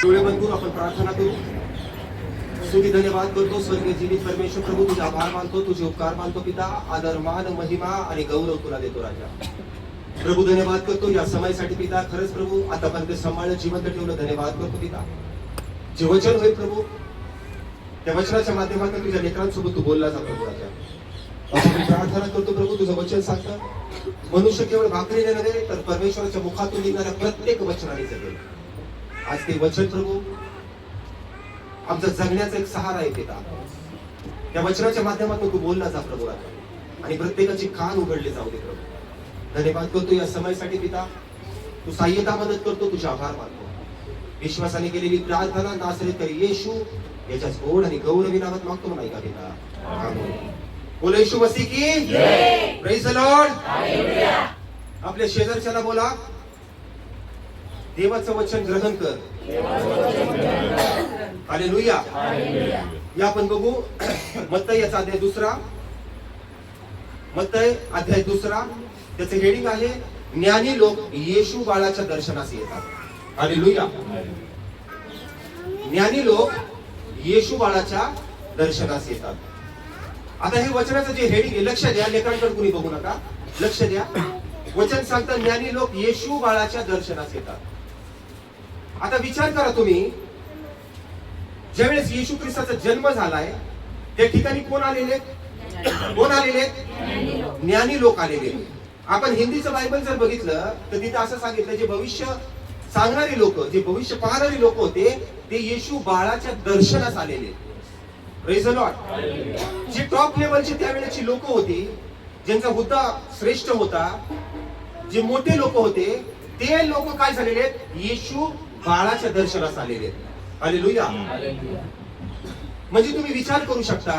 डोळे बंद करू, आपण प्रार्थना करू. स्तुती धन्यवाद करतो स्वर्गीय जीवित परमेश्वर प्रभू, तुझा आभार मानतो, तुझे उपकार मानतो पिता. आदर मान महिमा आणि गौरव तुला देतो राजा. प्रभू धन्यवाद करतो या समयासाठी पिता. खरंच प्रभू आतापर्यंत सांभाळलं, जिवंत ठेवलं, धन्यवाद करतो पिता. जे वचन होईल प्रभू, त्या वचनाच्या माध्यमातून तुझ्या लेकरांसोबत तू बोलला जा प्रभू राजा. आपण प्रार्थना करतो प्रभू, तुझं वचन सांगतं मनुष्य केवळ भाकरीने नव्हे तर परमेश्वराच्या मुखातून निघणाऱ्या प्रत्येक वचनाने जगेल. आज ते वचन प्रभू आमचा जगण्याचा एक सहारा आहे पिता. त्या वचनाच्या माध्यमातून तू बोलला जा प्रभू राजा, आणि प्रत्येकाची कान उघडले जाऊ दे प्रभू. धन्यवाद करतो या समयासाठी पिता. तू सहाय्यता मदत करतो, तुझे आभार मानतो. विश्वासाने केलेली प्रार्थना नासरेत येशू याच्या गोड आणि गौरवी नावात मागतो नाही का पिता. आमेन. बोला येशू मसीह की जय. Praise the Lord. हालेलुया. आपल्या शेजारच्याला बोला, देवाचं वचन ग्रहण कर. हालेलुया. या आपण बघू मत्तई अध्याय 2, मत्तई अध्याय 2. त्याचे हेडिंग आहे ज्ञानी लोक येशू बाळाच्या दर्शनास येतात. हालेलुया. ज्ञानी लोक येशू बाळाच्या दर्शनास येतात. आता हे वचनाचं जे हेडिंग आहे, लक्ष द्या, लेखनाकडे कुणी बघू नका, लक्ष द्या. वचन सांगतं ज्ञानी लोक येशू बाळाच्या दर्शनास येतात. आता विचार करा तुम्ही, ज्यावेळेस येशू ख्रिस्ताचा जन्म झालाय त्या ठिकाणी कोण आलेले? कोण आलेले? ज्ञानी लोक आलेले. आपण हिंदीचं बायबल जर बघितलं तर तिथे असं सांगितलं, जे भविष्य सांगणारी लोक, जे भविष्य पाहणारी लोक होते ते येशू बाळाच्या दर्शनास आलेले. Praise the Lord. जे टॉप लेवलची त्यावेळेची लोक होती, ज्यांचा हुद्दा श्रेष्ठ होता, जे मोठे लोक होते, ते लोक काय झालेले? येशू बाळाच्या दर्शनास आलेले. हालेलुया. म्हणजे तुम्ही विचार करू शकता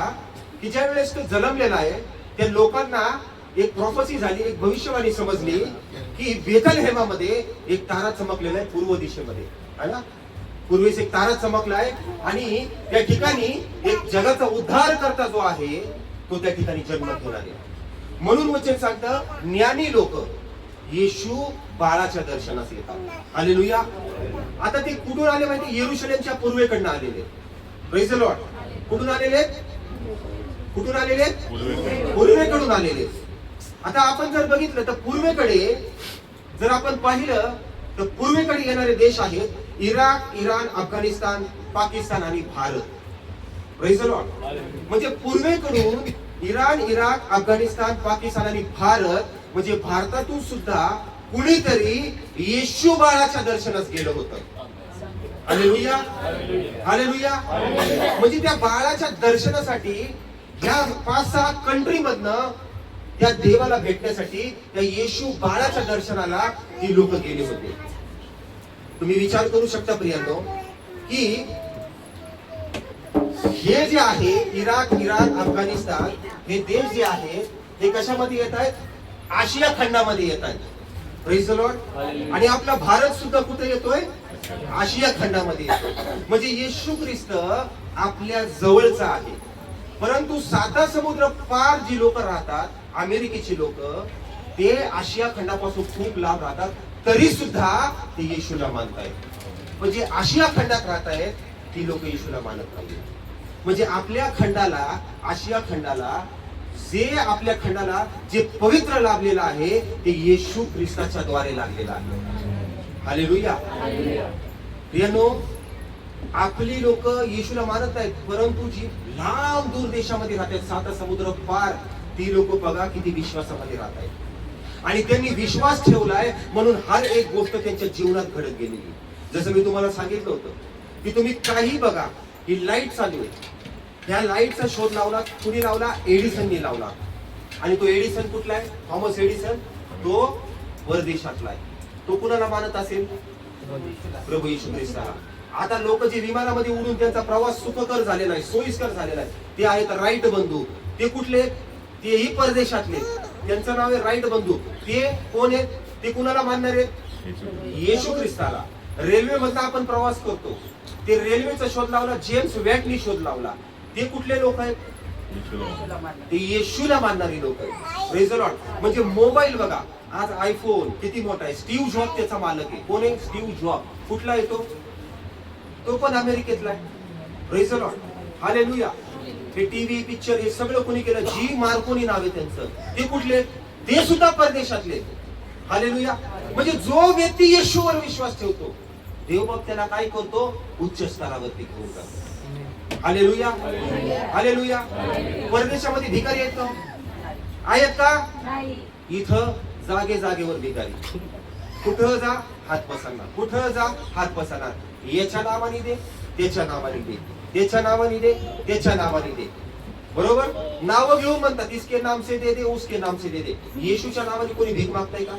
की ज्या वेळेस तो जन्मलेला आहे त्या लोकांना एक प्रॉफेसी झाली, एक भविष्यवाणी समजली की बेथलहेमामध्ये एक तारा चमकलेला आहे पूर्व दिशेमध्ये, है ना. पूर्वेस एक तारा चमकलाय आणि त्या ठिकाणी एक जगाचा उद्धार करता जो आहे तो त्या ठिकाणी जन्म घेणार आहे. म्हणून वचन सांगतं ज्ञानी लोक येशू बाळाच्या दर्शनास येतात. हालेलुया. आता ते कुठून आले माहिती? येरुशलेमच्या पूर्वेकडनं आलेले. Praise the Lord. कुठून आलेले? कुठून आलेले? पूर्वेकडून आलेले. आता आपण जर बघितलं तर पूर्वेकडे जर आपण पाहिलं तर पूर्वेकडे येणारे देश आहेत इराक, इराण, अफगाणिस्तान, पाकिस्तान आणि भारत. Praise the Lord. म्हणजे पूर्वेकडून इराण, इराक, अफगाणिस्तान, पाकिस्तान आणि भारत, म्हणजे भारतातून सुद्धा कुणीतरी येशू बाळाच्या दर्शनास गेलं होतं. हालेलुया. हालेलुया. म्हणजे त्या बाळाच्या दर्शनासाठी या 5-6 कंट्री मधनं त्या देवाला भेटण्यासाठी त्या येशू बाळाच्या दर्शनाला ती लोक गेले होते. तुम्ही विचार करू शकता प्रियांनो की हे जे आहे इराक, इराण, अफगाणिस्तान हे देश जे आहेत ते कशामध्ये येत आहेत? आशिया खंडामध्ये येत आहेत. Praise the Lord. आणि आपला भारत सुद्धा कुठे येतोय? आशिया खंडामध्ये येतोय. म्हणजे येशू ख्रिस्त आपल्या जवळचा आहे. परंतु 7 समुद्र पार जी लोक राहतात, अमेरिकेची लोक, ते आशिया खंडापासून खूप लांब राहतात, तरी सुद्धा ते येशूला मानतायत. म्हणजे आशिया खंडात राहतायत ती लोक येशूला मानत नाही. म्हणजे आपल्या खंडाला, आशिया खंडाला, जे आपल्या खंडाला जे पवित्र लाभलेलं आहे ते येशू ख्रिस्ताच्या द्वारे लागलेलं आहे. हालेलुया. प्रियांनो, आपली लोक येशूला मानत नाहीत, परंतु जी लांब दूर देशामध्ये राहतात 7 समुद्र पार, ती लोक बघा किती विश्वासामध्ये राहत आहेत. आणि त्यांनी विश्वास ठेवलाय म्हणून हर एक गोष्ट त्यांच्या जीवनात घडत गेलेली. जसं मी तुम्हाला सांगितलं होतं की तुम्ही काही बघा, ही लाईट चालू आहे, ह्या लाईटचा शोध लावला कुणी लावला? एडिसनने लावला. आणि तो एडिसन कुठला आहे? Thomas Edison. तो परदेशातला आहे. तो कुणाला मानत असेल? प्रभू येशू ख्रिस्ताला. आता लोक जे विमानामध्ये उडून त्यांचा प्रवास सुखकर झालेला आहे, सोयीस्कर झालेला आहे, ते आहेत राईट बंधू. ते कुठले? तेही परदेशातले. त्यांचं नाव आहे राईट बंधू. ते कोण आहेत? ते कुणाला मानणार आहेत? येशू ख्रिस्ताला. रेल्वे मधला आपण प्रवास करतो, ते रेल्वेचा शोध लावला जेम्स वेटनी शोध लावला. ते कुठले लोक आहेत? ते येशूला मानणारी लोक आहेत. Praise the Lord. म्हणजे मोबाईल बघा, आज आयफोन किती मोठा आहे. स्टीव्ह जॉब त्याचा मालक आहे. कोण आहे? Steve job. कुठला येतो? तो पण अमेरिकेतला आहे. Praise the Lord, hallelujah. हे टीव्ही पिक्चर हे सगळं कोणी केलं? जी मार्कोनी नाव आहे त्यांचं. ते कुठले? ते सुद्धा परदेशातले. हालेलुया. म्हणजे जो व्यक्ती येशूवर विश्वास ठेवतो, देव मग त्याला काय करतो? उच्च स्तरावरती घेऊन जातो. Hallelujah, hallelujah. परदेशामध्ये भिकारी आहेत का? इथं जागे जागेवर भिकारी. कुठं जा हात पसरणार, कुठं जा हात पसरणार. याच्या नावाने दे, त्याच्या नावाने दे, त्याच्या नावाने दे, त्याच्या नावाने दे. बरोबर? नाव घेऊन म्हणतात, इसके नाम से दे दे, उसके नाम से दे दे. येशूच्या नावाने कोणी भीक मागताय का?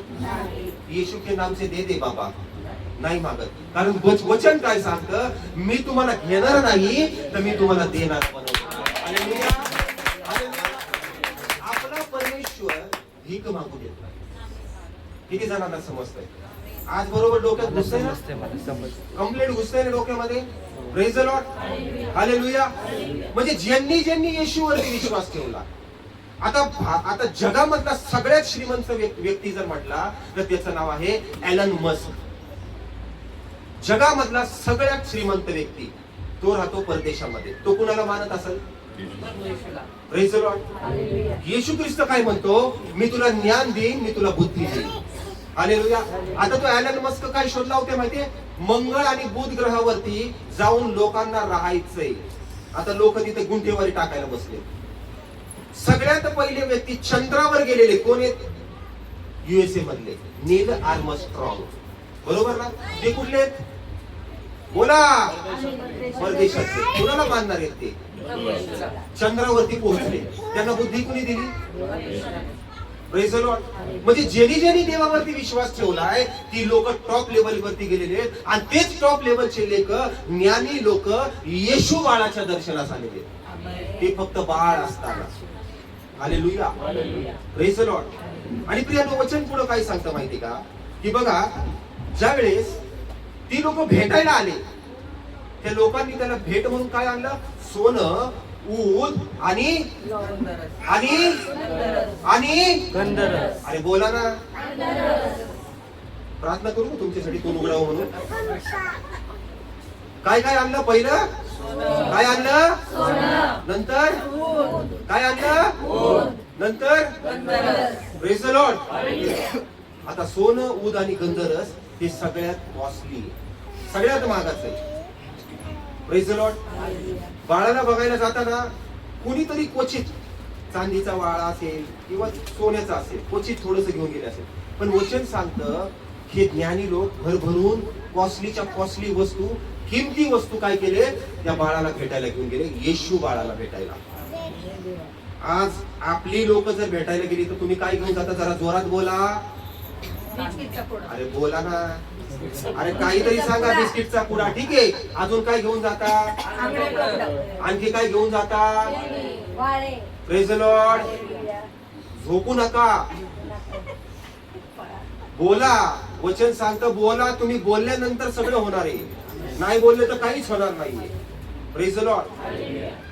येशू के नाम से दे दे बाबा. नाही मागत. कारण वचन काय सांगतं? मी तुम्हाला घेणार नाही तर मी तुम्हाला देणार बनवतो. Hallelujah, hallelujah. आपला परमेश्वर भीक मागू देत नाही. किती जणांना समजतंय? आज बरोबर डोक्यात घुसतंय ना? कंप्लीट घुसतंय ना डोक्यामध्ये? Praise the Lord, hallelujah. म्हणजे ज्यांनी ज्यांनी येशूवरती विश्वास ठेवला. आता जगामधला सगळ्यात श्रीमंत व्यक्ती जर म्हटला तर त्याचं नाव आहे एलन मस्क. जगामधला सगळ्यात श्रीमंत व्यक्ती तो राहतो परदेशामध्ये. तो कुणाला मानत असेल? Praise the Lord. Yeshu Khrist काय म्हणतो? मी तुला ज्ञान देईन, मी तुला बुद्धी देईन. हालेलुया. आता तो एलन मस्क काय शोधला होता माहितीये? मंगळ आणि बुध ग्रहावरती जाऊन लोकांना राहायचंय. आता लोक तिथे गुंठेवारी टाकायला बसले. सगळ्यात पहिले व्यक्ती चंद्रावर गेलेले कोण आहेत? युएसए मधले नील आर्मस्ट्रॉंग. बरोबर ना? ते कुठले आहेत? बोला. परदेशातले. कुणाला मानणार आहेत ते? चंद्रावरती पोहोचले. त्यांना बुद्धी कुणी दिली? Praise the Lord. म्हणजे ज्यांनी ज्यांनी देवावरती विश्वास ठेवलाय ती लोक टॉप लेवल वरती गेलेले आहेत. आणि तेच टॉप लेवलचे लेख ज्ञानी लोक येशू बाळाच्या दर्शनास आलेले. ते फक्त बाळ असताना. Hallelujah, praise the Lord. आणि प्रियानो, वचन पुढे काय सांगतं माहिती का? की बघा, ज्या वेळेस ती लोक भेटायला आले, त्या लोकांनी त्याला भेट म्हणून काय आणलं? सोनं, ऊद आणि आणि आणि गंधरस. अरे बोला ना. प्रार्थना करू का तुमच्यासाठी कोण उघडावं म्हणून? काय काय आणलं? पहिलं काय आणलं? नंतर काय आणलं? नंतर प्रेज द लॉर्ड. आता सोनं, ऊद आणि गंधरस हे सगळ्यात कॉस्टली, सगळ्यात महागाचं आहे. Praise the Lord. बाळाला बघायला जाताना कुणीतरी क्वचित चांदीचा वाळा असेल किंवा सोन्याचा असेल, क्वचित थोडस घेऊन गेले असेल. पण वचन सांगतं हे ज्ञानी लोक भरभरून कॉस्टलीच्या कॉस्टली वस्तू, किमती वस्तू काय केले? त्या बाळाला भेटायला घेऊन गेले. येशू बाळाला भेटायला. आज आपली लोक जर भेटायला गेली तर तुम्ही काय घेऊन जाता? जरा जोरात बोला. अरे बोला ना. अरे काहीतरी सांगा. बिस्किटचा पुडा, ठीक आहे. अजून काय घेऊन जाता? आणखी काय घेऊन जाता? Praise the Lord. झोपू नका, बोला. वचन सांगतं बोला. तुम्ही बोलल्यानंतर सगळं होणार आहे. नाही बोलले तर काहीच होणार नाहीये. Praise the Lord.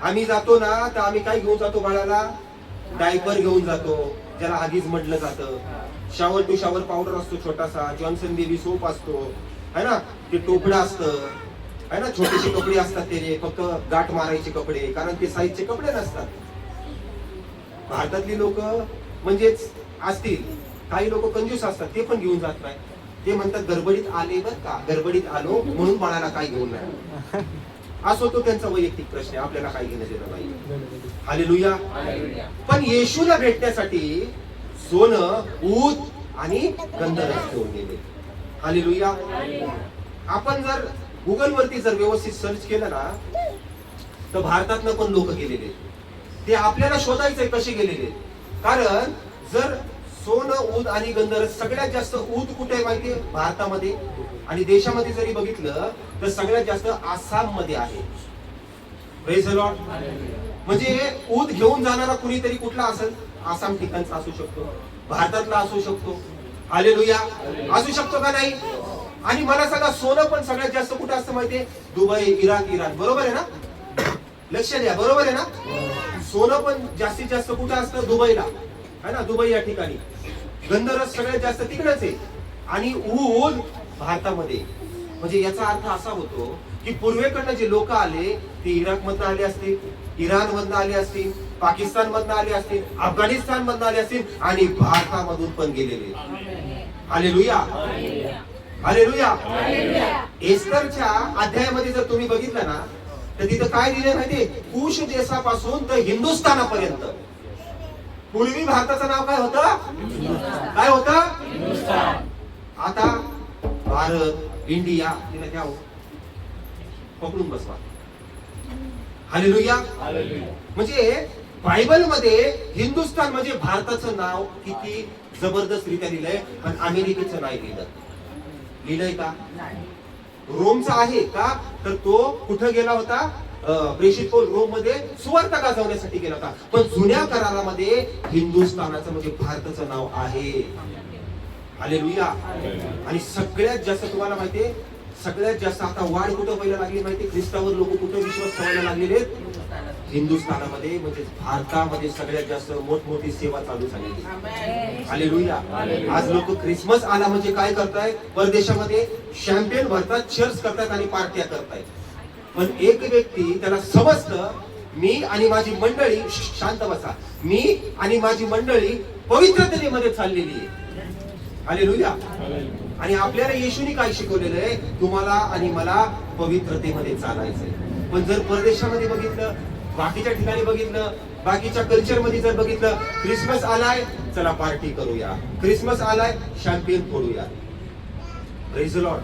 आम्ही जातो ना तर आम्ही काय घेऊन जातो बाळाला? डायपर घेऊन जातो, ज्याला आधीच म्हटलं जातं. शॉवर टू शॉवर पावडर असतो छोटासा, जॉन्सन बेबी सोप असतो, है ना. ते टोपडं असतं, है ना. छोटेसे कपडे असतात ते, फक्त गाठ मारायचे कपडे, कारण ते साईजचे कपडे नसतात. भारतातली लोक म्हणजेच असतील काही लोक कंजूस असतात, ते पण घेऊन जात नाही. ते म्हणतात गडबडीत आले बर का, गडबडीत आलो म्हणून बाळाला काय घेऊन नाही. असो तो त्यांचा वैयक्तिक प्रश्न आहे, आपल्याला काय घेणं देणं नाही. हालेलुया. पण येशूला भेटण्यासाठी सोनं, ऊद आणि गंधरस घेऊन गेले. हालेलुया. आपण जर गुगल वरती जर व्यवस्थित सर्च केलं ना तर भारतातनं पण लोक गेलेले. ते आपल्याला शोधायचंय कसे गेलेले. कारण जर सोनं, ऊद आणि गंधरस, सगळ्यात जास्त ऊद कुठे आहे माहितीये? भारतामध्ये. आणि देशामध्ये जरी बघितलं तर सगळ्यात जास्त आसाम मध्ये आहे. Praise the Lord. म्हणजे ऊद घेऊन जाणारा कुणीतरी कुठला असेल? आसाम ठिकाणचा असू शकतो, भारतातला असू शकतो. हालेलुया. असू शकतो का नाही? आणि मला सांगा, सोनं पण सगळ्यात जास्त कुठे असतं माहितीये? Dubai, Iraq, Iran. बरोबर आहे ना? लक्ष द्या, बरोबर आहे ना? सोनं पण जास्तीत जास्त कुठे असतं? दुबईला, है ना. दुबई या ठिकाणी. गंधरस सगळ्यात जास्त तिकडेच आहे. आणि ऊद भारतामध्ये. म्हणजे याचा अर्थ असा होतो की पूर्वेकडनं जे लोक आले ते इराक मधनं आले असतील, इराण मधनं आले असतील, पाकिस्तान मधनं आले असतील, अफगाणिस्तान मधनं आले असतील आणि भारतामधून पण गेलेले. Hallelujah, hallelujah. एस्तरच्या अध्यायामध्ये जर तुम्ही बघितलं ना तर तिथं काय दिले माहितीये, कुश देशापासून तर हिंदुस्थानापर्यंत. पूर्वी भारताचं नाव काय होतं? काय होतं? आता भारत, इंडिया, तिला घ्या पकडून बसवा. हालेलुया. म्हणजे बायबल मध्ये हिंदुस्थान म्हणजे भारताचं नाव किती जबरदस्त रित्या लिहिलंय, पण अमेरिकेचं नाही लिहिलं. लिहिलंय का? रोमचा आहे का? तर तो कुठं गेला होता? प्रेषित पौल रोम मध्ये सुवार्ता गाजवण्यासाठी गेला होता. पण जुन्या करारामध्ये हिंदुस्थानाचं म्हणजे भारताचं नाव आहे. हालेलुया. आणि सगळ्यात जास्त तुम्हाला माहितीये, सगळ्यात जास्त आता वाढ कुठं व्हायला लागली माहितीये? ख्रिस्तावर लोक कुठं विश्वास ठेवायला लागलेले? हिंदुस्थानामध्ये, म्हणजे भारतामध्ये सगळ्यात जास्त मोठमोठी सेवा चालू झालेली. हालेलुया. आज लोक ख्रिसमस आला म्हणजे काय करतायत? परदेशामध्ये शॅम्पेन भरतात, चर्च करतात आणि पार्ट्या करतायत. पण एक व्यक्ती त्याला समजतं, मी आणि माझी मंडळी, शांत बसा, मी आणि माझी मंडळी पवित्रतेमध्ये चाललेली आहे. हालेलुया. आणि आपल्याला येशूने काय शिकवलेलं आहे? तुम्हाला आणि मला पवित्रतेमध्ये चालायचंय. पण जर परदेशामध्ये बघितलं, बाकीच्या ठिकाणी बघितलं, बाकीच्या कल्चर मध्ये जर बघितलं, ख्रिसमस आलाय चला पार्टी करूया, ख्रिसमस आलाय शॅम्पेन फोडूया. Praise the Lord.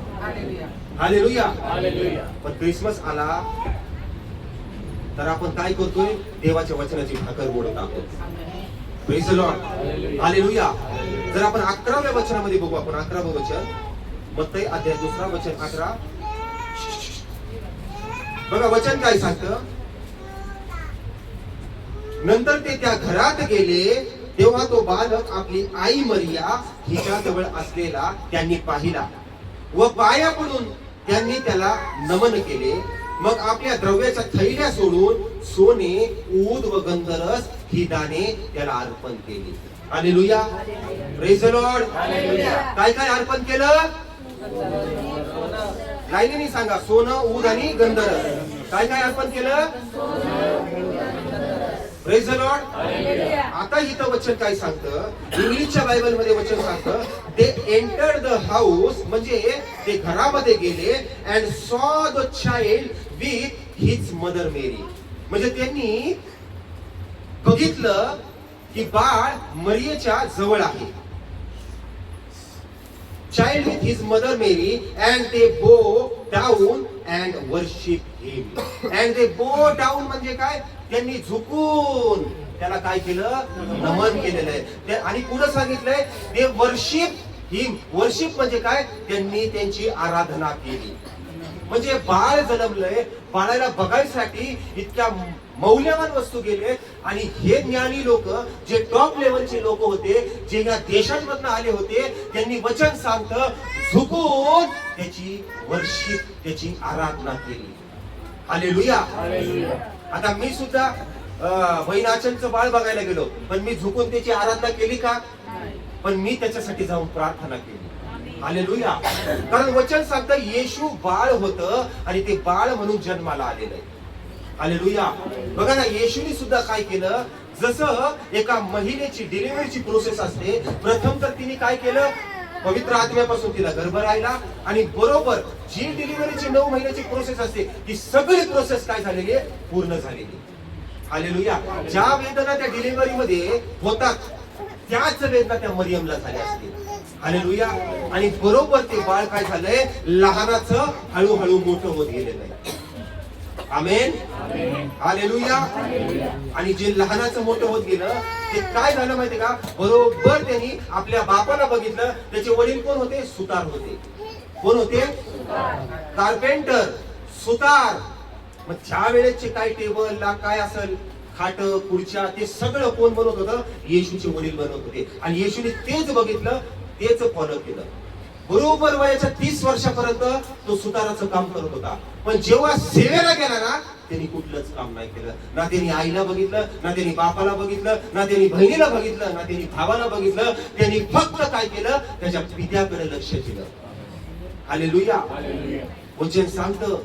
हालेलुया. पण ख्रिसमस आला तर आपण काय करतोय? देवाच्या वचनाची भाकर मोडत आहोत. Praise the Lord. हालेलुया. जर आपण 11व्या वचनामध्ये बघू, आपण 11वं वचन, मत्ती अध्याय 2 वचन 11. बघा वचन काय सांगतं. नंतर ते त्या घरात गेले तेव्हा तो बालक आपली आई मरिया हिच्या जवळ असलेला त्यांनी पाहिला व पाया पडून त्यांनी त्याला नमन केले. मग आपल्या द्रव्याच्या थैल्या सोडून सोने, ऊद व गंधरस ही दाणे त्याला अर्पण केली. हालेलुया. Praise the Lord. काय काय अर्पण केलं? लाईनीने सांगा. सोनं, ऊद आणि गंधरस. काय काय अर्पण केलं? Praise the Lord. आता इथं वचन काय सांगतं? इंग्लिशच्या बायबल मध्ये वचन सांगतं, ते एंटर्ड द हाऊस, म्हणजे ते घरामध्ये गेले, and saw the child with his mother Mary. म्हणजे त्यांनी बघितलं की बाळ मरियेच्या जवळ आहे. Child with his mother Mary, and they bow down and worship him. And they bow down म्हणजे काय? त्यांनी झुकून त्याला काय केलं? नमन केलेलं आहे. आणि पुढे सांगितलंय ते वर्शिप हिम. वर्शिप म्हणजे काय? त्यांनी त्यांची आराधना केली. म्हणजे बाळ जन्मलंय, बाळाला बघायसाठी इतक्या मौल्यवान वस्तू गेले. आणि हे ज्ञानी लोक, जे टॉप लेवलचे लोक होते, जे या देशांमधून आले होते, त्यांनी वचन सांगतं झुकून त्याची वर्शिप, त्याची आराधना केली. हालेलुया. आता मी सुद्धा बहिणाचंचं बाळ बघायला गेलो, पण मी झुकून त्याची आराधना केली का? पण मी त्याच्यासाठी जाऊन प्रार्थना केली. हालेलुया. कारण वचन सांगतं येशू बाळ होतं आणि ते बाळ म्हणून जन्माला आलेलं आहे. हालेलुया. बघा ना, येशूने सुद्धा काय केलं? जसं एका महिलेची डिलिव्हरीची प्रोसेस असते, प्रथम तर तिने काय केलं? पवित्र आत्म्यापासून तिला गर्भ राहिला आणि बरोबर जी डिलिव्हरीची 9 महिन्याची प्रोसेस असते ती सगळी प्रोसेस काय झालेली आहे? पूर्ण झालेली. हालेलुया. ज्या वेदना त्या डिलिव्हरी मध्ये होतात त्याच वेदना त्या मरियमला झाल्या असतील. हालेलुया. आणि बरोबर ते बाळ काय झालंय? लहानाचं हळूहळू मोठं होत गेलेलं आहे. आमेन. हालेलुया. आणि जे लहानाचं मोठं होत गेलं ते काय झालं माहितीये का? बरोबर त्यांनी आपल्या बापाला बघितलं. त्याचे वडील कोण होते? सुतार होते. कोण होते? कार्पेंटर, सुतार. मग त्या वेळेचे काय टेबल ला काय असेल, खाट, खुर्च्या, ते सगळं कोण बनवत होतं? येशूचे वडील बनवत होते. आणि येशूने तेच बघितलं, तेच फॉलो केलं. बरोबर वयाच्या 30 वर्षापर्यंत तो सुताराचं काम करत होता. पण जेव्हा सेवेला गेला ना, त्यांनी कुठलंच काम नाही केलं. ना त्यांनी आईला बघितलं, ना त्यांनी बापाला बघितलं, ना त्यांनी बहिणीला बघितलं, ना त्यांनी भावाला बघितलं. त्यांनी फक्त काय केलं? त्याच्या पित्याकडे लक्ष दिलं. हालेलुया. वचन सांगतं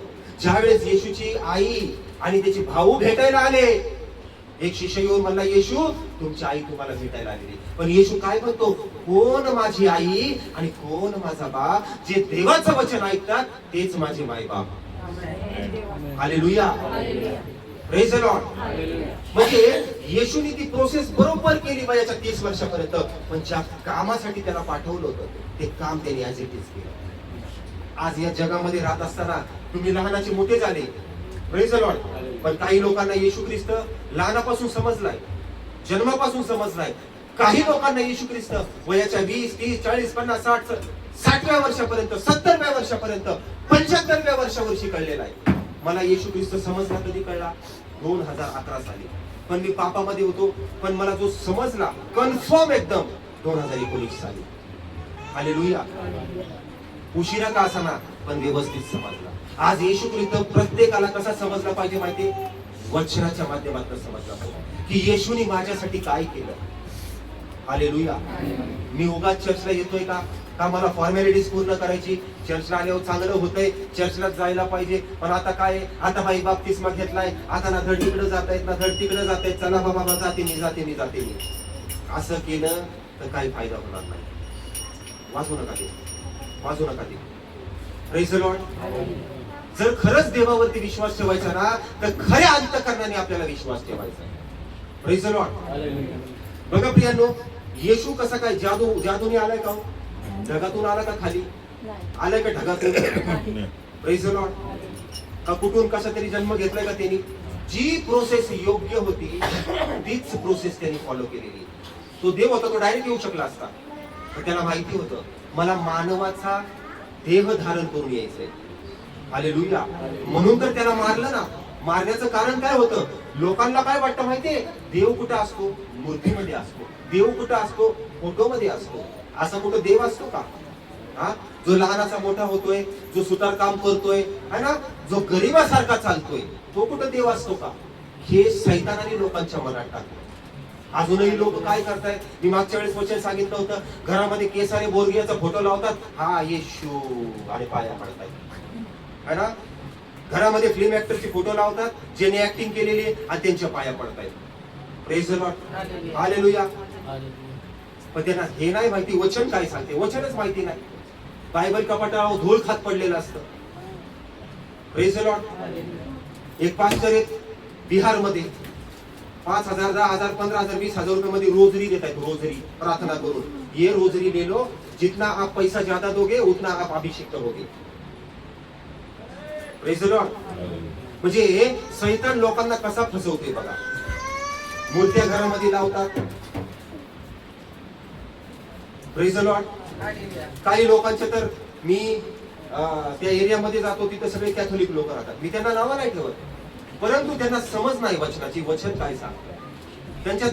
ज्यावेळेस येशूची आई आणि त्याचे भाऊ भेटायला आले, एक शिष्य येऊन म्हणला, येशू तुमची आई तुम्हाला भेटायला आलेली. पण येशू काय म्हणतो, कोण माझी आई आणि कोण माझा बाप? जे देवाचं वचन ऐकतात तेच माझे माय बाप. Hallelujah, praise the Lord. म्हणजे येशूने ती प्रोसेस बरोबर केली वयाच्या 30 वर्षापर्यंत. पण ज्या कामासाठी त्याला पाठवलं होतं ते काम त्याने ऍज इट इज केलं. आज या जगामध्ये राहत असताना तुम्ही लहानाचे मोठे झाले, प्रेज द लॉर्ड. पण काही लोकांना येशू ख्रिस्त लहानापासून समजलाय, जन्मापासून समजलाय. काही लोकांना येशू ख्रिस्त वयाच्या 20, 30, 40, 50, 60, 60व्या वर्षापर्यंत, 70व्या वर्षापर्यंत, 75व्या वर्षावर्षी कळलेला आहे. मला येशू ख्रिस्त समजला कधी कळला? 2011 साली. पण मी पापामध्ये होतो. पण मला जो समजला कन्फर्म एकदम 2019 साली. हालेलुया. उशिरा का असाना पण व्यवस्थित समजला. आज येशू ख्रिस्त प्रत्येकाला कसा समजला पाहिजे माहिती? वचनाच्या माध्यमातून समजला पाहिजे की येशूने माझ्यासाठी काय केलं. हालेलुया. मी उगाच चर्चला येतोय का मला फॉर्मॅलिटीज पूर्ण करायची? चर्चला आल्यावर चांगलं होतंय, चर्चला जायला पाहिजे. पण आता काय, आता बाई बाप्तिस्मा घेतलाय, आता ना धड इकडे जातायत ना धड तिकडे जातायत, चला बाबा जाते मी. असं केलं तर काही फायदा होणार नाही. वाचू नका ते. Praise the Lord. जर खरंच देवावरती विश्वास ठेवायचा ना तर खऱ्या अंतःकरणाने आपल्याला विश्वास ठेवायचा. Praise the Lord. बघा प्रियांनो, येशू कसा काय जादूने आलाय का? ढगातून आला का? खाली आलाय का ढगातून? Praise the Lord. का कुठून कसा तरी जन्म घेतलाय का त्यांनी? जी प्रोसेस योग्य होती तीच प्रोसेस त्यांनी फॉलो केलेली. तो देव होता, तो डायरेक्ट येऊ शकला असता. पण त्याला माहिती होतं मला मानवाचा देह धारण करून यायचंय. हालेलुया. म्हणून तर त्याला मारलं ना. मारण्याचं कारण काय होतं? लोकांना काय वाटतं माहितीये? देव कुठं असतो? मूर्तीमध्ये असतो. देव कुठं असतो? फोटोमध्ये असतो. असा कुठं देव असतो का? जो लहानाचा मोठा होतोय, जो सुतार काम करतोय, है ना, जो गरीबासारखा चालतोय, तो कुठं देव असतो का? हे सैतानाने लोकांच्या मनात टाकलं. अजूनही लोक काय करतायत? मी मागच्या वेळेस वचन सांगितलं होतं, घरामध्ये केसारे बोरगियाचा फोटो लावतात, हा येशू, आणि पाया पडतायत, है ना. घरामध्ये फिल्म ऍक्टरचे फोटो लावतात, ज्याने ऍक्टिंग केलेली आणि त्यांच्या पाया पडतायत. Praise the Lord. हालेलुया. पण त्यांना हे नाही माहिती वचन काय सांगते. वचनच माहिती नाही. बायबल कपाटावर धूळ खात पडलेलं असतं. Praise the Lord. एक पास्टर आहेत बिहारमध्ये, 5,000, 10,000, 15,000, 20,000 रुपये मध्ये रोजरी देत आहेत. रोजरी प्रार्थना करून, ये रोजरी ले लो, जितना आप पैसा ज्यादा दोगे उतना आप अभिषेक करोगे. Praise the Lord. म्हणजे सैतान लोकांना कसा फसवते बघा. मूर्त्या घरामध्ये लावतात. Praise the Lord. काही लोकांचे तर मी त्या एरियामध्ये जातो, तिथे सगळे कॅथोलिक लोक राहतात. मी त्यांना नावं नाही ठेवत, परंतु त्यांना समज नाही वचनाची. वचन काय सांगतं? त्यांच्या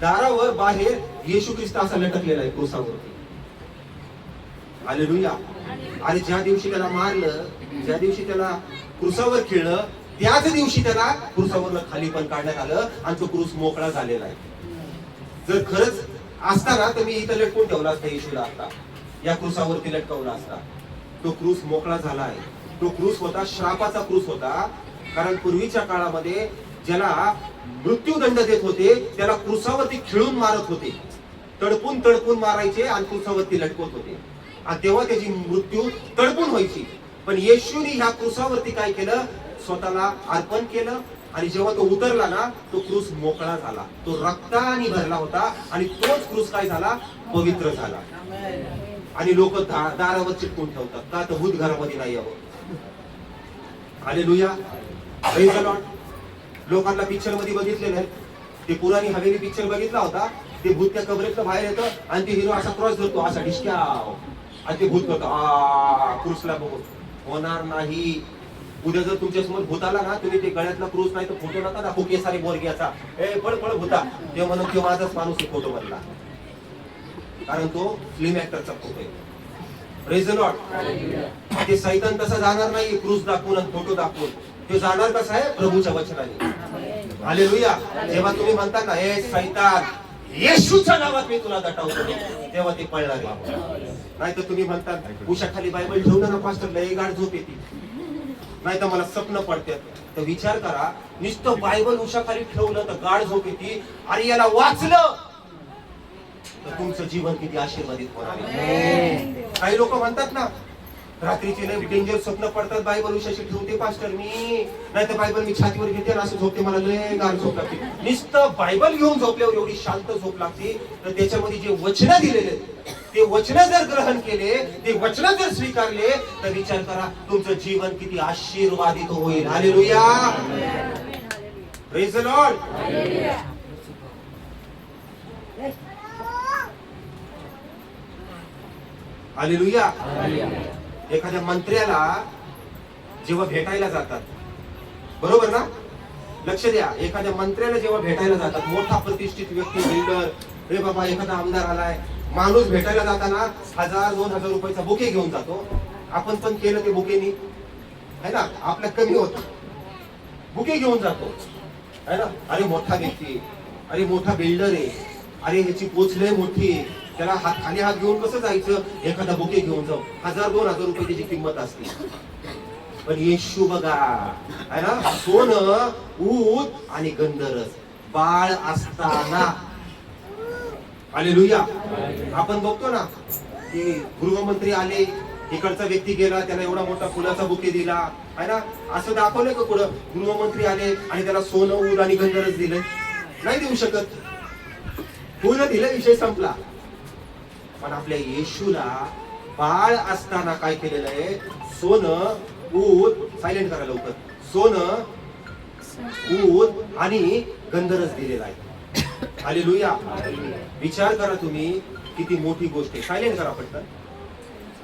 दारावर बाहेर येशू ख्रिस्त असा लटकलेला आहे क्रूसावरती. हालेलुया. आणि ज्या दिवशी त्याला मारलं, ज्या दिवशी त्याला क्रूसावर खेळलं, त्याच दिवशी त्याला क्रूसावरनं खाली पण काढण्यात आलं आणि तो क्रूस मोकळा झालेला आहे. जर खरंच असताना तर मी इथं लटकून ठेवला असता येशूला. आता या क्रूसावरती लटकवला असता. तो क्रूस मोकळा झाला आहे. तो क्रूस होता श्रापाचा क्रूस होता. कारण पूर्वीच्या काळामध्ये ज्याला मृत्यूदंड देत होते त्याला क्रूसावरती खिळून मारत होते. तडपून मारायचे आणि क्रूसावरती लटकवत होते, आणि तेव्हा त्याची मृत्यू तडपून व्हायची. पण येशूने ह्या क्रूसावरती काय केलं? स्वतःला अर्पण केलं. आणि जेव्हा तो उतरला ना, तो क्रूस मोकळा झाला. तो रक्ताने भरला होता आणि तोच क्रूस काय झाला? पवित्र झाला. आणि लोक दारावर चिटकून ठेवतात का? तर भूत घरामध्ये नाही यावं. हालेलुया. Praise the Lord. लोकांना पिक्चर मध्ये बघितलेलं आहे, ते पुराणी हवेली पिक्चर बघितला होता. ते भूत त्या कबरेतनं बाहेर येतं आणि ते हिरो असा क्रॉस धरतो, असा डिस्क्याव, आणि ते भूत करतो क्रूसला बघून. होणार नाही. उद्या जर तुमच्या समोर भूत आला ना, तुम्ही ते गळ्यातला क्रूस नाही तर फोटो नका दाखवू केसारे बोरगियाचा. पळ भूता, ते म्हणून तो माझाच माणूस फोटो मधला, कारण तो फिल्म ऍक्टरचा फोटो आहे. Praise the Lord. ते सैतान तसा जाणार नाही क्रूस दाखवून आणि फोटो दाखवून. तो जाणार कसा आहे? प्रभूच्या वचनाने. हालेलुया. जेव्हा तुम्ही म्हणता ना, हे सैतान येशूच्या नावात मी तुला दटावतो, तेव्हा ते पळणार आहे. नाही तर तुम्ही म्हणता उशाखाली बायबल ठेवलं ना पास्टर, लय गाढ झोप येते. नाही तर मला स्वप्न पडतात. तर विचार करा, नुसतं बायबल उशाखाली ठेवलं तर गाढ झोप येते. आणि याला वाचलं तर तुमचं जीवन किती आशीर्वादित होणार आहे. काही लोक म्हणतात ना, रात्रीचे लय डेंजर स्वप्न पडतात, बायबल उशाशी ठेवते पास्टर मी, नाही तर बायबल मी छातीवर घेते आणि असं झोपते, मला लय गाढ झोप लागते. नुसतं बायबल घेऊन झोपल्यावर एवढी शांत झोप लागते. तर त्याच्यामध्ये जे वचन दिलेले ते वचन जर ग्रहण केले, ते वचन जर स्वीकारले, तर विचार करा तुमचं जीवन किती आशीर्वादित होईल. Hallelujah, praise the Lord. Hallelujah. एखाद्या मंत्र्याला जेव्हा भेटायला जातात, बरोबर ना, लक्ष द्या, एखाद्या मंत्र्याला जेव्हा भेटायला जातात, मोठा प्रतिष्ठित व्यक्ती, बिल्डर, रे बाबा एखादा आमदार आलाय, माणूस भेटायला जाताना 1000-2000 रुपयाचा बुके घेऊन जातो. आपण पण केलं ते बुकेनी, है ना, आपल्या कमी होत, बुके घेऊन जातो, है ना. अरे मोठा व्यक्ती, अरे मोठा बिल्डर आहे, अरे ह्याची पोच लय मोठी आहे, त्याला खाली हात घेऊन कसं जायचं, एखादा बुके घेऊन जाऊ, 1000-2000 रुपये त्याची किंमत असते. पण येशू बघा, है ना, सोनं, ऊत आणि गंधरस बाळ असताना. हालेलुया. आपण बघतो ना की गृहमंत्री आले, इकडचा व्यक्ती गेला, त्याला एवढा मोठा फुलाचा बुके दिला, है ना, असं दाखवलंय का कुठं गृहमंत्री आले आणि त्याला सोनं, ऊत आणि गंधरस दिले? नाही देऊ शकत. फुलं दिलं, विषय संपला. पण आपल्या येशूला बाळ असताना काय केलेलं आहे, सोनं, ऊत, सायलेंट करा लवकर, सोनं, ऊत आणि गंधरस दिलेला आहे. हालेलुया. विचार करा तुम्ही, किती मोठी गोष्ट आहे. सायलेंट करा पटकन.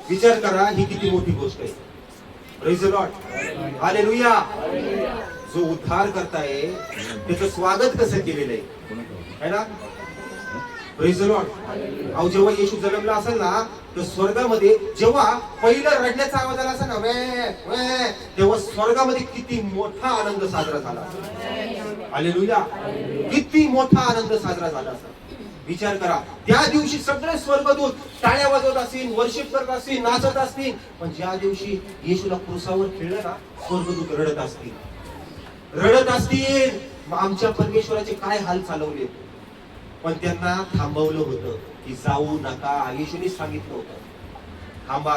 विचार करा, ही किती मोठी गोष्ट आहे. Praise the Lord. हालेलुया. जो उद्धार करताय त्याचं स्वागत कसं केलेलं आहे ना. Praise the Lord. अहो जेव्हा येशू जन्मला असेल ना, तर स्वर्गामध्ये जेव्हा पहिलं रडण्याचा आवाज आला असेल ना, वे वे, तेव्हा स्वर्गामध्ये किती मोठा आनंद साजरा झाला असेल. हालेलुया. किती मोठा आनंद साजरा झाला असेल. विचार करा, त्या दिवशी सगळे स्वर्गदूत टाळ्या वाजवत असतील, वर्शिप करत असतील, नाचत असतील. पण ज्या दिवशी येशूला क्रूसावर खेळलं ना, स्वर्गदूत रडत असतील, रडत असतील. आमच्या परमेश्वराचे काय हाल चालवले. पण त्यांना थांबवलं होतं की जाऊ नका. येशूने सांगितलं होतं थांबा.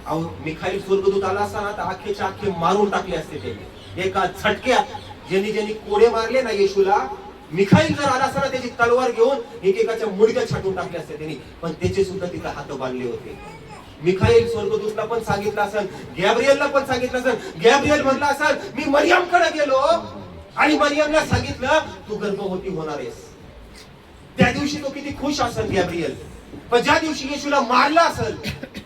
अहो मिखाईल स्वर्गदूत आला असता ना, तर अख्खेच्या अख्खे मारून टाकले असते त्यांनी एका झटक्यात. ज्यांनी कोडे मारले ना येशूला, मिखाईल जर आला असता ना, त्याची तलवार घेऊन एकेकाच्या मुडक्या छाटून टाकले असते त्यांनी. पण त्याचे सुद्धा तिथे हात बांधले होते. मिखाईल स्वर्गदूतला पण सांगितलं असेल, गॅब्रिएलला पण सांगितलं असेल. गॅब्रिएल म्हटलं असेल, मी मरियमकडे गेलो आणि मरियमला सांगितलं तू गर्भवती होणार आहेस. त्या दिवशी तो किती खुश असेल गॅब्रिएल. पण ज्या दिवशी येशूला मारला असेल,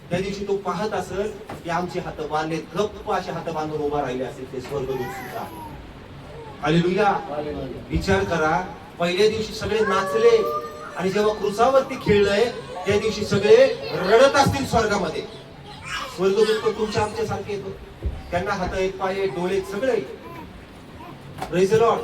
त्या दिवशी तो पाहत असेल की आमचे हात बांधले, गप्प असे हात बांधून उभा राहिले असेल ते स्वर्गदूत सुद्धा. हालेलुया. विचार करा, पहिल्या दिवशी सगळे नाचले आणि जेव्हा क्रूसावरती खेळलंय त्या दिवशी सगळे रडत असतील स्वर्गामध्ये. स्वर्गदूत तर तुमच्या आमच्या सारखे येतो, त्यांना हात आहेत, पाय आहेत, डोळे सगळे. Praise the Lord.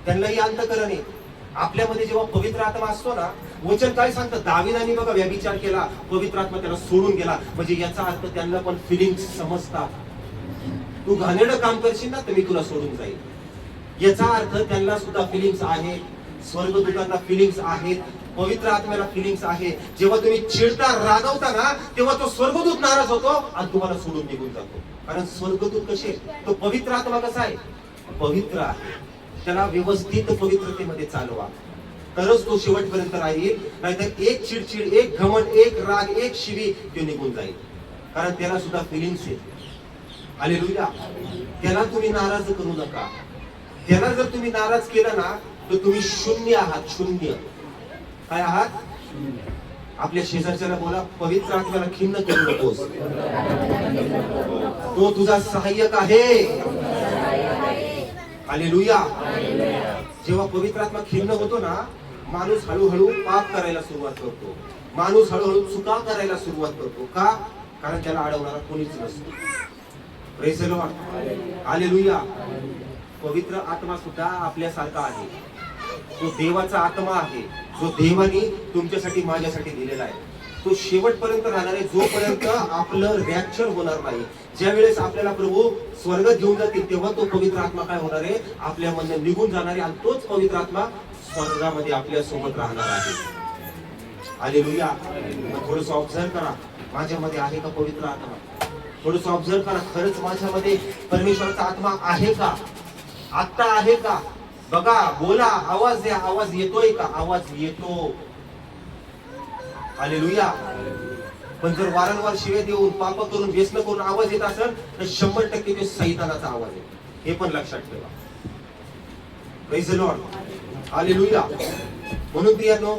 त्यांनाही अंतःकरण आहे. आपल्यामध्ये जेव्हा पवित्र आत्मा असतो ना, वचन काय सांगतं, दाविदाने बघा व्यभिचार केला, पवित्र आत्मा त्याला सोडून गेला. म्हणजे याचा अर्थ त्यांना पण फिलिंग्स समजतात. तू घाणेरडं काम करशील ना, तर मी तुला सोडून जाईल. याचा अर्थ त्यांना सुद्धा फिलिंग्स आहेत. स्वर्गदूतांना फिलिंग्स आहेत, पवित्र आत्म्याला फिलिंग्स आहे. जेव्हा तुम्ही चिडता, रागवता ना, तेव्हा तो स्वर्गदूत नाराज होतो आणि तुम्हाला सोडून निघून जातो. कारण स्वर्गदूत कसे, तो पवित्र आत्मा कसा आहे, पवित्र आहे. त्याला व्यवस्थित पवित्रतेमध्ये चालवा, तरच तो शेवटपर्यंत राहील. नाहीतर एक चिडचिड, एक घमंड, एक राग, एक शिवी तो निघून जाईल. कारण त्याला सुद्धा फिलिंग्स आहेत. हालेलुया. त्याला तुम्ही नाराज करू नका. त्याला जर तुम्ही नाराज केलं ना, तर तुम्ही शून्य आहात. शून्य. काय आहात? आपल्या शेजारच्याला बोला, पवित्र आत्म्याला खिन्न करू नकोस, तो तुझा सहाय्यक आहे. हालेलुया. जेव्हा पवित्र आत्मा खिन्न होतो ना, माणूस हळूहळू पाप करायला सुरुवात करतो. माणूस हळूहळू चुका करायला सुरुवात करतो. का? कारण त्याला अडवणारा कोणीच नसतो. Praise the Lord. हालेलुया. पवित्र आत्मा सुद्धा आपल्यासारखा आहे. तो देवाचा आत्मा आहे, जो देवाने तुमच्यासाठी, माझ्यासाठी दिलेला आहे. तो शेवटपर्यंत राहणार आहे, जोपर्यंत आपलं रॅप्चर होणार नाही. ज्या वेळेस आपल्याला प्रभू स्वर्गात घेऊन जातील तेव्हा तो पवित्र आत्मा काय होणार आहे, आपल्यामधून निघून जाणार आहे आणि तोच पवित्र आत्मा स्वर्गामध्ये आपल्या सोबत राहणार आहे. हालेलुया. थोडंसं ऑब्झर्व करा, माझ्यामध्ये आहे का पवित्र आत्मा? थोडंसं ऑब्झर्व करा, खरंच माझ्यामध्ये परमेश्वराचा आत्मा आहे का? आत्ता आहे का? बघा, बोला, आवाज द्या. आवाज येतोय का? आवाज येतो. हालेलुया. पण जर वारंवार शिव्या देऊन, पाप करून, व्यसन करून आवाज येत असेल तर 100% तो सैतानाचा आवाज आहे. हे पण लक्षात ठेवा. Praise the Lord. हालेलुया. म्हणून प्रियानो,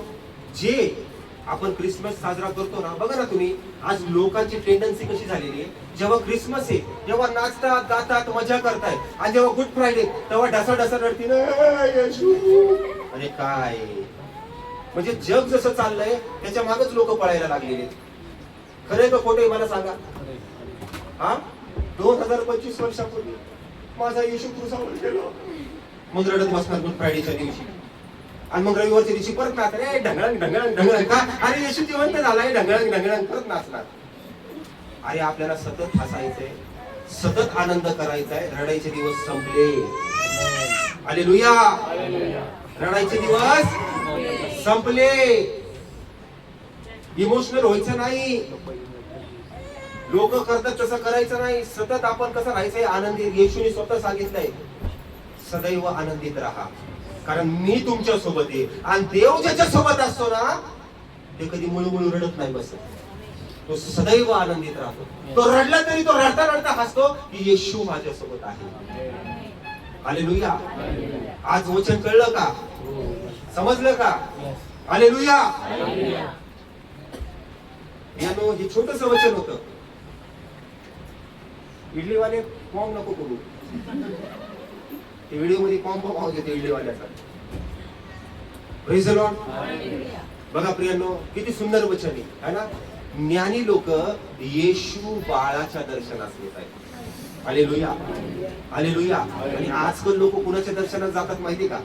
जे आपण क्रिसमस साजरा करतो ना, बघा ना तुम्ही, आज लोकांची टेंडन्सी कशी झालेली आहे, जेव्हा क्रिसमस आहे तेव्हा नाचतात, गातात, मजा करतायत, आणि जेव्हा गुड फ्रायडे तेव्हा ढसा रडतील, येशू. अरे काय, म्हणजे जग जसं चाललंय त्याच्या मागच लोक पळायला लागलेले. खरे का खोटे मला सांगा? हा, 2025 वर्षापूर्वी माझा येशू क्रूसावर गेलो, मग रडत बसणार गुड फ्रायडेच्या दिवशी, आणि मग रविवारच्या दिवशी परत नाचणार, ढंगळण ढंगळण ढंगळण का? अरे येशू जिवंत झालाय, ढंगळण ढंगळण परत नाचणार. अरे आपल्याला सतत हसायचंय, सतत आनंद करायचाय. रडायचे दिवस संपले. हालेलुया. रडायचे दिवस संपले. इमोशनल व्हायचं नाही, लोक करतात तसं करायचं नाही. सतत आपण कसं राहायचंय? आनंदी. येशूने स्वतः सांगितलंय, सदैव आनंदित राहा, कारण मी तुमच्या सोबत आहे. आणि देव ज्याच्या सोबत असतो ना, ते कधी मुळमुळ रडत नाही बसत, तो सदैव आनंदित राहतो. तो रडला तरी तो रडता रडता हसतो की येशू माझ्या सोबत आहे. हालेलुया. आज वचन कळलं का? समजलं का? हालेलुया. यानो हे छोटस वचन होतं. इडलीवाले फॉर्म नको करू, व्हिडिओ मध्ये फॉर्म आवाज येतो इडलीवाल्याचा. Praise the Lord. बघा प्रियांनो, किती सुंदर वचन आहे ना. ज्ञानी लोक येशू बाळाच्या दर्शनास येत आहेत. हालेलुया. हालेलुया. आणि आजकाल लोक कुणाच्या दर्शनात जातात माहिती का?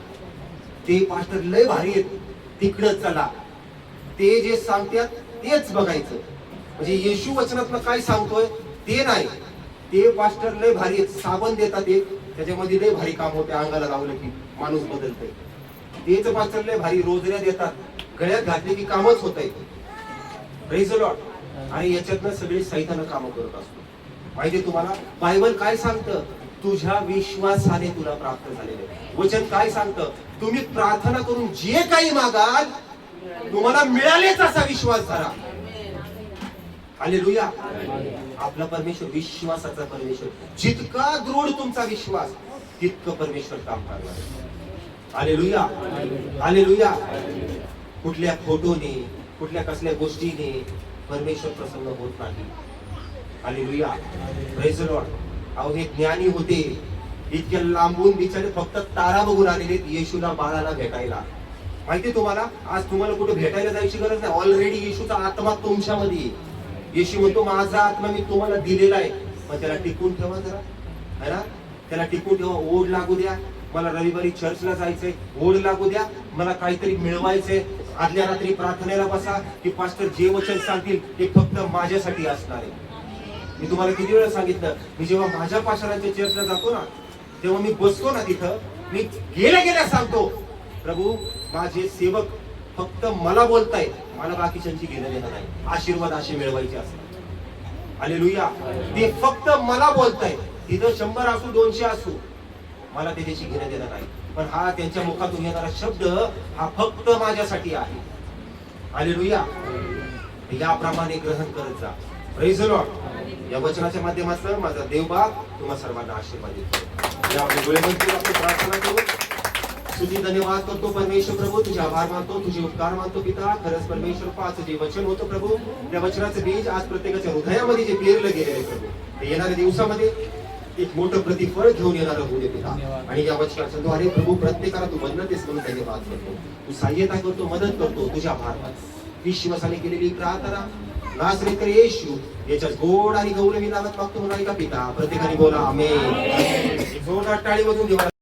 ते पास्टर लय भारी आहेत, तिकडं चला, ते जे सांगतात तेच बघायचं. म्हणजे येशू वचनातलं काय सांगतोय ते नाही, ते पास्टर लय भारी आहेत, साबण देतात एक, त्याच्यामध्ये लय भारी काम होते, अंगाला लावलं की माणूस बदलतोय. तेच पास्टर लय भारी रोजऱ्या देतात, गळ्यात घातले की कामच होत आहे. Praise the Lord. आणि याच्यातनं सगळे सैतान कामं करत असतो. माहिती तुम्हाला बायबल काय सांगतं? तुझ्या विश्वासाने तुला प्राप्त झालेले. वचन काय सांगतं? तुम्ही प्रार्थना करून जे काही मागाल तुम्हाला मिळालेच असा विश्वास धरा. हालेलुया. आपला परमेश्वर विश्वासाचा परमेश्वर. जितका दृढ तुमचा विश्वास तितकं परमेश्वर काम करणार. हालेलुया. हालेलुया. कुठल्या फोटोने, कुठल्या कसल्या गोष्टीने परमेश्वर प्रसन्न होत नाही. हालेलुया. Praise the Lord. अहो हे ज्ञानी होते, इतक्या लांबून बिचारे फक्त तारा बघून आलेले येशूला बाळाला भेटायला. माहिती तुम्हाला, आज तुम्हाला कुठे भेटायला जायची गरज नाही. ऑलरेडी येशूचा आत्मा तुमच्यामध्ये आहे. येशू म्हणतो माझा आत्मा मी तुम्हाला दिलेला आहे, पण त्याला टिकून ठेवा जरा, है ना. त्याला टिकून ठेवा. ओढ लागू द्या, मला रविवारी चर्चला जायचंय, ओढ लागू द्या, मला काहीतरी मिळवायचंय. आदल्या रात्री प्रार्थनेला बसा की पास्टर जे वचन सांगतील ते फक्त माझ्यासाठी असणार आहे. मी तुम्हाला किती वेळा सांगितलं, मी जेव्हा माझ्या पास्टरांच्या चर्चला जातो ना, तेव्हा मी बसतो ना तिथं, मी गेल्या सांगतो, प्रभू माझे सेवक फक्त मला बोलतायत, मला बाकीच्यांची घेणं देणं नाही. आशीर्वाद असे मिळवायचे असतात. हालेलुया. ते फक्त मला बोलतायत. तिथं 100 असू 200 असू, मला त्याच्याशी घेणं देणं नाही. पण हा त्यांच्या मुखातून येणारा शब्द हा फक्त माझ्यासाठी आहे. हालेलुया. याप्रमाणे ग्रहण करत जा. Praise the Lord. या वचनाच्या माध्यमातून माझा देवबाप तुम्हा सर्वांना आशीर्वाद देतो. या वेळेमध्ये आपण प्रार्थना करू. तुझी धन्यवाद करतो परमेश्वर प्रभू, तुझे आभार मानतो, तुझे उपकार मानतो पिता. खरंच परमेश्वर पाच जे वचन होतं प्रभू, त्या वचनाचं बीज आज प्रत्येकाच्या हृदयामध्ये जे पेरलं गेलेलं आहे प्रभू, ते येणाऱ्या दिवसामध्ये एक मोठं प्रतिफळ घेऊन येणार होऊ दे पिता. आणि या वचनाच्या द्वारे प्रभू प्रत्येकाला तू बदलतेस म्हणून धन्यवाद करतो. तू सहाय्यता करतो, मदत करतो. तुझ्या आभार मानतो. विश्वासाने केलेली प्रार्थना नासरेकर येशू याच्या गोड आणि गौरवी नावात मागतो म्हणून ऐका पिता. प्रत्येकाने बोला आमेन. जोरदार टाळी वाजवून देवा.